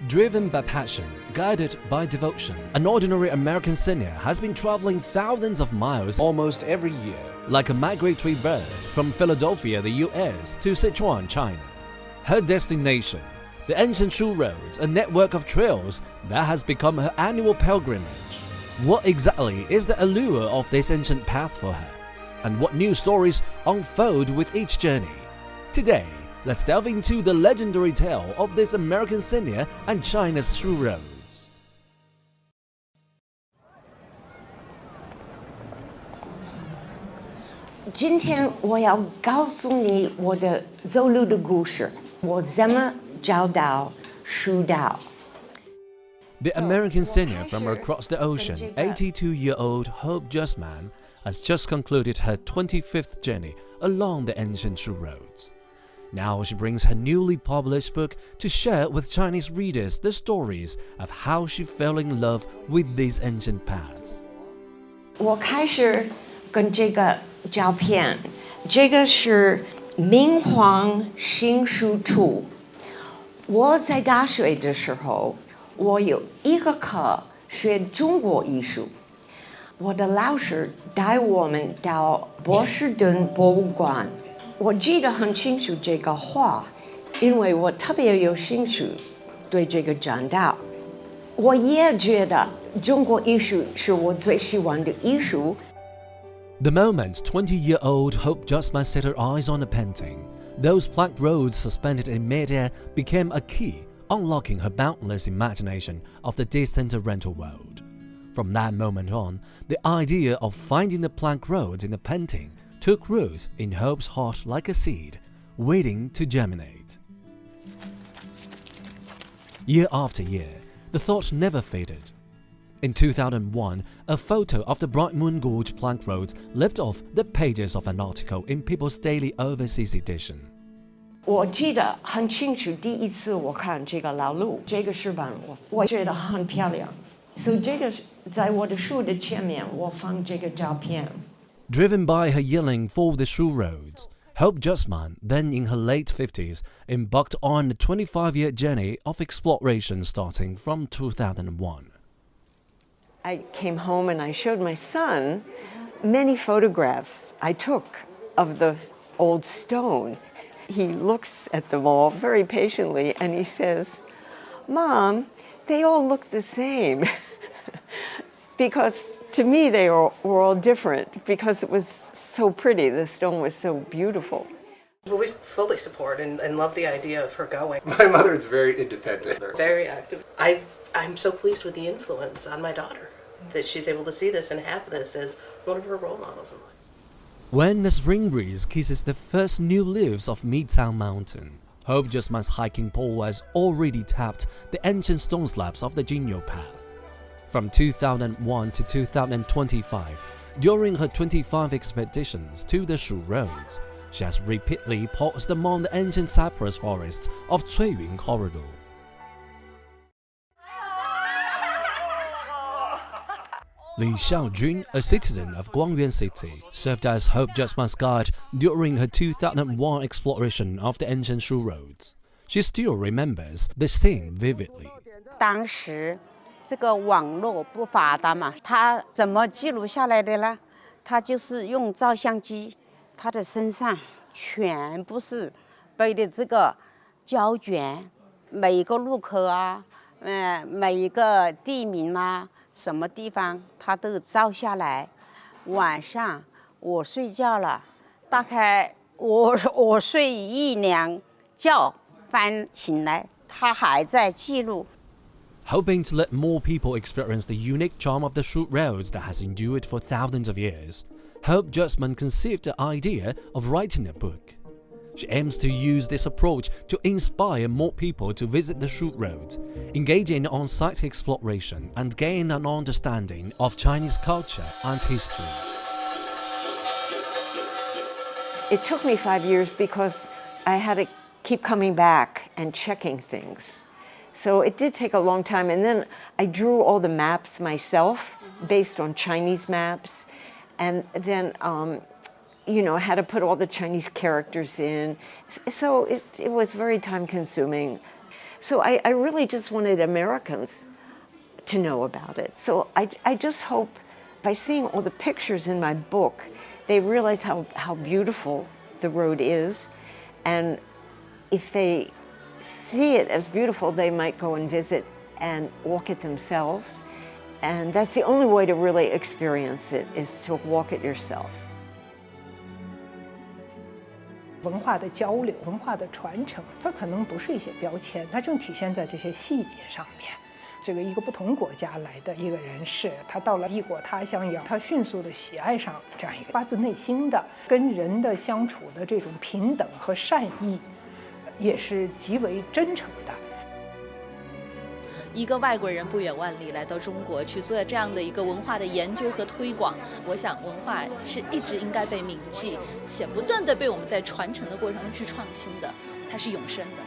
Driven by passion, guided by devotion, an ordinary American senior has been traveling thousands of miles almost every year, like a migratory bird from Philadelphia, the US, to Sichuan, China. Her destination, the ancient Shu Roads, a network of trails that has become her annual pilgrimage. What exactly is the allure of this ancient path for her? And what new stories unfold with each journey? Today, let's delve into the legendary tale of this American senior and China's Shu Roads. 今天我要告诉你我的走路的故事，我怎么找到树道。 The American senior from across the ocean, 82-year-old Hope Justman, has just concluded her 25th journey along the ancient Shu Roads. Now she brings her newly published book to share with Chinese readers the stories of how she fell in love with these ancient paths. 我开始跟这个照片，这个是明皇新书图。我在大学的时候，我有一个课学中国艺术。我的老师带我们到波士顿博物馆。 我记得很清楚这个画，因为我特别有兴趣对这个展道。我也觉得中国艺术是我最喜欢的艺术。 The moment 20-year-old Hope Justman set her eyes on a painting, those plank roads suspended in midair became a key, unlocking her boundless imagination of the distant Oriental world. From that moment on, the idea of finding the plank roads in a painting took root in Hope's heart like a seed, waiting to germinate. Year after year, the thought never faded. In 2001, a photo of the Bright Moon Gorge plank roads leapt off the pages of an article in People's Daily Overseas edition. 我记得很清楚，第一次我看这个老路，这个石板，我觉得很漂亮，所以这个在我的书的前面，我放这个照片。 Driven by her yearning for the Shu Roads, Hope Justman, then in her late 50s, embarked on a 25-year journey of exploration starting from 2001. I came home and I showed my son many photographs I took of the old stone. He looks at them all very patiently and he says, "Mom, they all look the same." Because to me they were all different because it was so pretty, the stone was so beautiful. We fully support and love the idea of her going. My mother is very independent. Very active. I'm so pleased with the influence on my daughter that she's able to see this and have this as one of her role models in life. When the spring breeze kisses the first new leaves of Midtown Mountain, Hope Justman's hiking pole has already tapped the ancient stone slabs of the Jinyo Path. From 2001 to 2025, during her 25 expeditions to the Shu Roads, she has repeatedly paused among the ancient cypress forests of Cuiyun Corridor. Li Xiaojun, a citizen of Guangyuan City, served as Hope Justman's guide during her 2001 exploration of the ancient Shu Roads. She still remembers the scene vividly. 当时这个网络不发达嘛，他怎么记录下来的呢？他就是用照相机，他的身上全部是背的这个胶卷，每一个路口啊，每一个地名啊，什么地方他都照下来。晚上我睡觉了，大概我睡一两觉，翻醒来，他还在记录。 Hoping to let more people experience the unique charm of the Shu Roads that has endured for thousands of years, Hope Justman conceived the idea of writing a book. She aims to use this approach to inspire more people to visit the Shu Roads, engage in on-site exploration, and gain an understanding of Chinese culture and history. It took me 5 years because I had to keep coming back and checking things. So it did take a long time, and then I drew all the maps myself based on Chinese maps, and then you know, had to put all the Chinese characters in. So it was very time consuming. So I really just wanted Americans to know about it. So I just hope by seeing all the pictures in my book, they realize how beautiful the road is. And if they see it as beautiful, they might go and visit and walk it themselves. And that's the only way to really experience it, is to walk it yourself. 文化的交流、文化的传承，它可能不是一些标签，它正体现在这些细节上面。这个一个不同国家来的一个人士，他到了异国他乡以后，他迅速的喜爱上这样一个发自内心的跟人的相处的这种平等和善意，也是极为真诚的。一个外国人不远万里来到中国去做这样的一个文化的研究和推广，我想文化是一直应该被铭记，且不断的被我们在传承的过程中去创新的，它是永生的。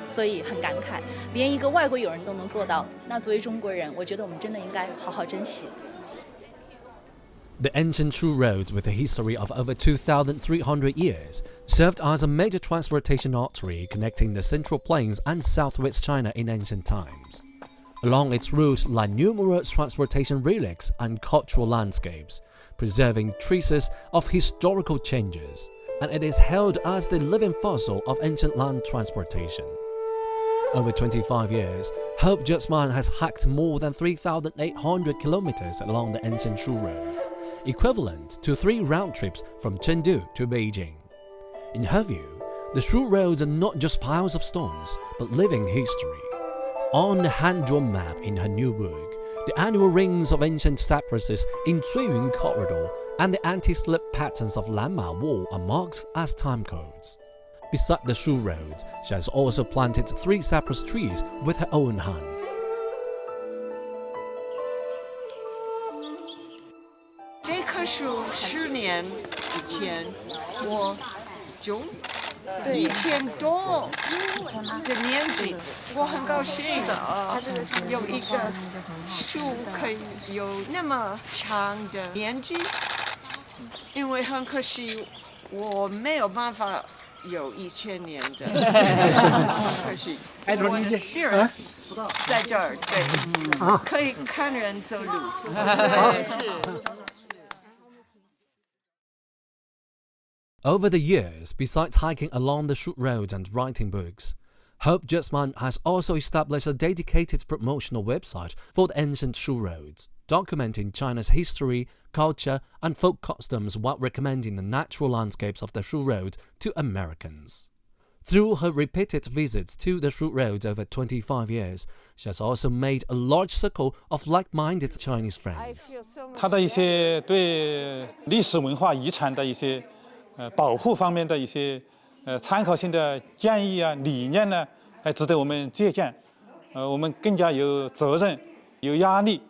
所以很感慨，连一个外国友人都能做到，那作为中国人，我觉得我们真的应该好好珍惜。The ancient True Roads, with a history of over 2,300 years, served as a major transportation artery connecting the Central Plains and southwest China in ancient times. Along its route lie numerous transportation relics and cultural landscapes, preserving traces of historical changes, and it is held as the living fossil of ancient land transportation. Over 25 years, Hope Jutzman has hiked more than 3,800 kilometers along the ancient True Roads, equivalent to 3 round trips from Chengdu to Beijing. In her view, the True Roads are not just piles of stones, but living history. On the hand-drawn map in her new book, the annual rings of ancient cypresses in Cuiyun Corridor and the anti-slip patterns of Lanma Wall are marked as time codes. Beside the True Roads, she has also planted 3 cypress trees with her own hands. 这棵树10年以前我种，1000多的年纪，我很高兴有一个树可以有那么长的年纪，因为很可惜我没有办法。有1000年的，可惜我的 spirit 在这儿，对，可以看人走路，对，是。Over the years, besides hiking along the True Roads and writing books, Hope Jutzman has also established a dedicated promotional website for the ancient True Roads, documenting China's history, culture, and folk customs while recommending the natural landscapes of the True Road to Americans. Through her repeated visits to the True Roads over 25 years, she has also made a large circle of like-minded Chinese friends. 她的一些对历史文化遗产的一些保护方面的一些参考性的建议啊、理念呢，还值得我们借鉴。我们更加有责任、有压力，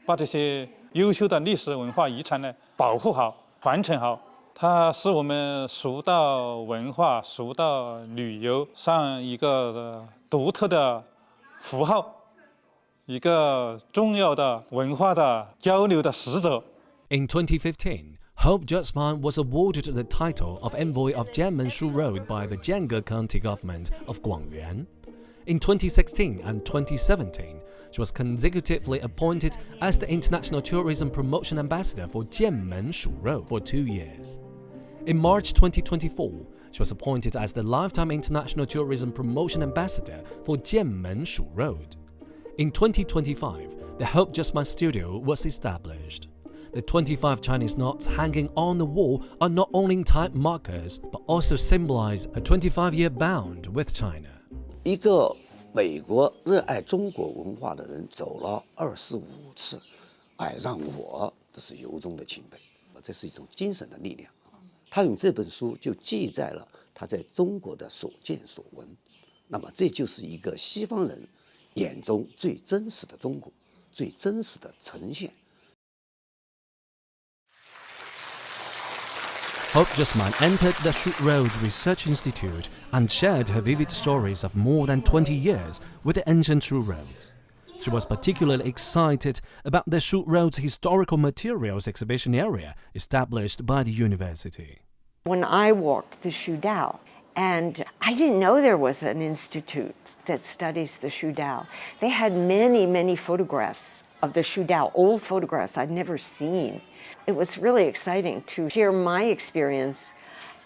把这些优秀的历史文化遗产呢保护好、传承好。它是我们蜀道文化、蜀道旅游上一个独特的符号，一个重要的文化的交流的使者。In 2015, Hope Jutzman was awarded the title of Envoy of Jianmen Shu Road by the Jiangge County government of Guangyuan. In 2016 and 2017, she was consecutively appointed as the International Tourism Promotion Ambassador for Jianmen Shu Road for 2 years. In March 2024, she was appointed as the Lifetime International Tourism Promotion Ambassador for Jianmen Shu Road. In 2025, the Hope Jutzman Studio was established. The 25 Chinese knots hanging on the wall are not only time markers, but also symbolize a 25-year bond with China. 一个美国热爱中国文化的人走了25次，让我这是由衷的钦佩。这是一种精神的力量。他用这本书就记载了他在中国的所见所闻，那么这就是一个西方人眼中最真实的中国，最真实的呈现。Hope Jutzman entered the True Roads Research Institute and shared her vivid stories of more than 20 years with the ancient True Roads. She was particularly excited about the True Roads Historical Materials exhibition area established by the university. When I walked the Shudao, and I didn't know there was an institute that studies the Shudao. They had many, many photographs of the Shudao, old photographs I'd never seen. It was really exciting to share my experience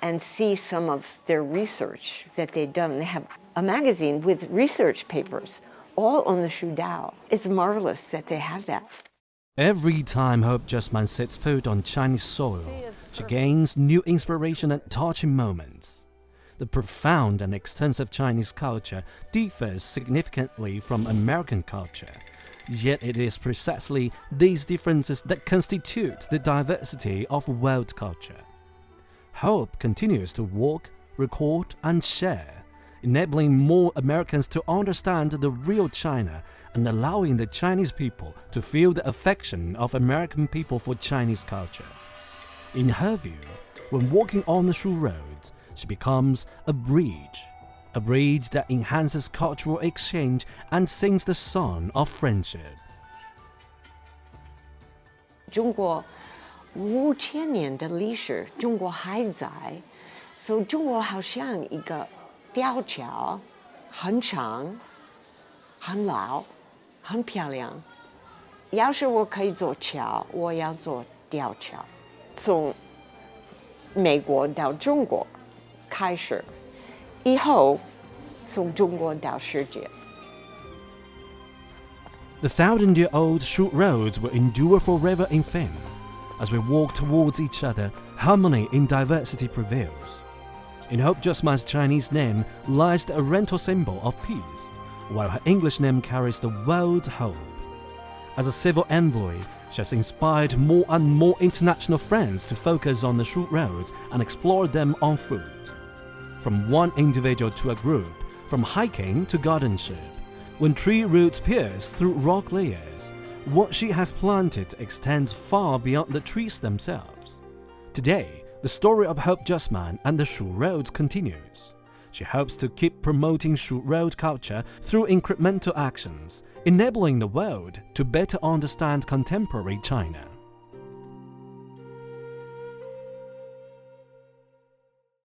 and see some of their research that they'd done. They have a magazine with research papers all on the Shudao. It's marvelous that they have that. Every time Hope Justman sets foot on Chinese soil, she gains new inspiration and touching moments. The profound and extensive Chinese culture differs significantly from American culture, yet it is precisely these differences that constitute the diversity of world culture. Hope continues to walk, record, and share, enabling more Americans to understand the real China and allowing the Chinese people to feel the affection of American people for Chinese culture. In her view, when walking on the Shu Road, she becomes a bridge that enhances cultural exchange and sings the song of friendship. 中国5000年的历史，中国还在，所以中国好像一个吊桥，很长、很老、很漂亮。要是我可以做桥，我要做吊桥，从美国到中国开始，以后从中国到世界。The 1,000-year-old Shu roads will endure forever in fame. As we walk towards each other, harmony in diversity prevails. In Hope Justman's Chinese name lies the Oriental symbol of peace, while her English name carries the word hope. As a civil envoy, she has inspired more and more international friends to focus on the Shu roads and explore them on foot. From one individual to a group, from hiking to gardenship, when tree roots pierce through rock layers, what she has planted extends far beyond the trees themselves. Today, the story of Hope Justman and the Shu roads continues. She hopes to keep promoting Shu road culture through incremental actions, enabling the world to better understand contemporary China.